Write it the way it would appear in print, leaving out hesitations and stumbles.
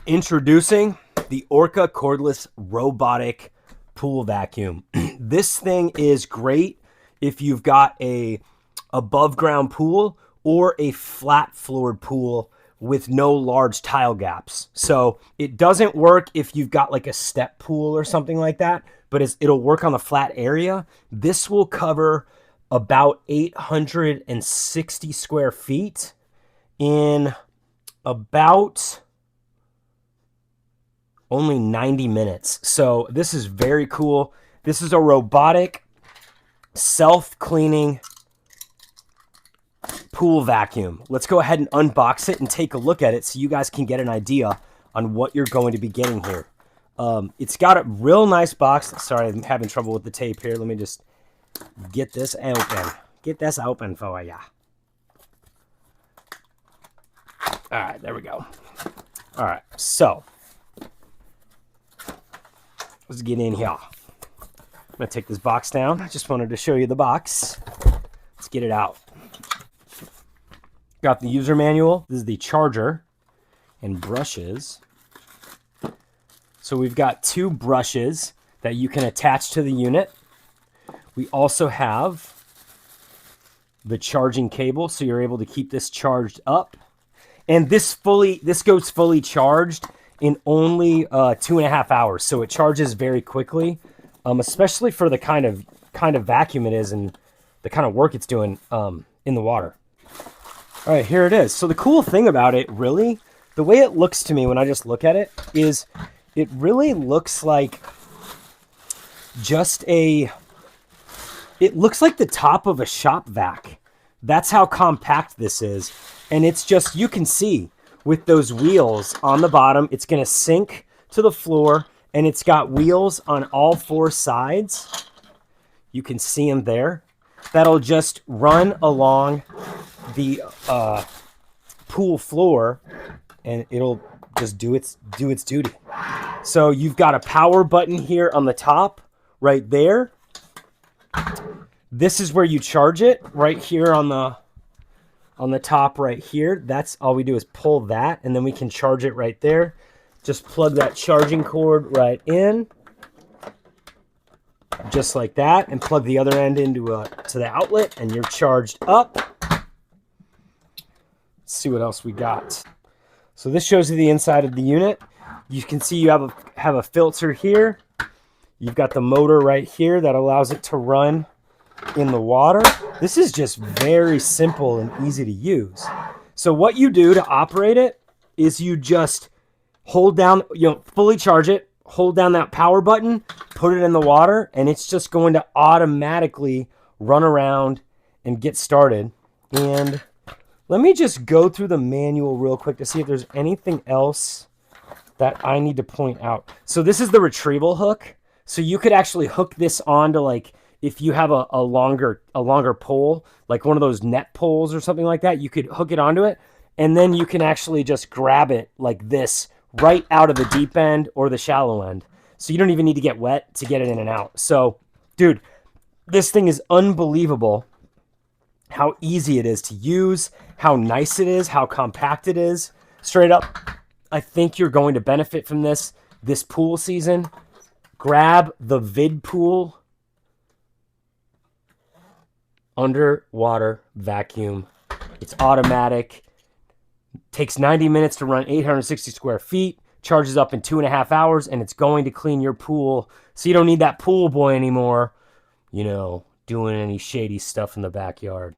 Introducing the Orca Cordless Robotic Pool Vacuum. This thing is great if you've got a above ground pool or a flat floored pool with no large tile gaps. So it doesn't work if you've got like a step pool or something like that, but it'll work on the flat area. This will cover about 860 square feet in about only 90 minutes. So this is very cool. This is a robotic self-cleaning pool vacuum. Let's go ahead and unbox it and take a look at it so you guys can get an idea on what you're going to be getting here. It's got a real nice box. Sorry, I'm having trouble with the tape here. Let me just get this open. Get this open for ya. All right, there we go. All right, so let's get in here. I'm going to take this box down. I just wanted to show you the box. Let's get it out. Got the user manual. This is the charger and brushes. So we've got 2 brushes that you can attach to the unit. We also have the charging cable, so you're able to keep this charged up. And this goes fully charged in only 2.5 hours, so it charges very quickly, especially for the kind of vacuum it is and the kind of work it's doing in the water. All right, here it is. So the cool thing about it, really, the way it looks to me when I just look at it, is it really looks like it looks like the top of a shop vac. That's how compact this is. And it's just, you can see with those wheels on the bottom, it's going to sink to the floor, and it's got wheels on all 4 sides. You can see them there. That'll just run along the pool floor, and it'll just do its duty. So you've got a power button here on the top right there. This is where you charge it, right here on the top right here. That's all we do is pull that, and then we can charge it right there. Just plug that charging cord right in, just like that, and plug the other end into to the outlet, and you're charged up. Let's see what else we got. So this shows you the inside of the unit. You can see you have a filter here. You've got the motor right here that allows it to run in the water. This is just very simple and easy to use. So what you do to operate it is you just hold down, fully charge it, hold down that power button, put it in the water, and it's just going to automatically run around and get started. And let me just go through the manual real quick to see if there's anything else that I need to point out. So this is the retrieval hook. So you could actually hook this onto, like, if you have a longer pole, like one of those net poles or something like that, you could hook it onto it, and then you can actually just grab it like this right out of the deep end or the shallow end. So you don't even need to get wet to get it in and out. So, dude, this thing is unbelievable how easy it is to use, how nice it is, how compact it is. Straight up, I think you're going to benefit from this pool season. Grab the Vidapool underwater vacuum. It's automatic. Takes 90 minutes to run 860 square feet. Charges up in 2.5 hours, and it's going to clean your pool, so you don't need that pool boy anymore, doing any shady stuff in the backyard.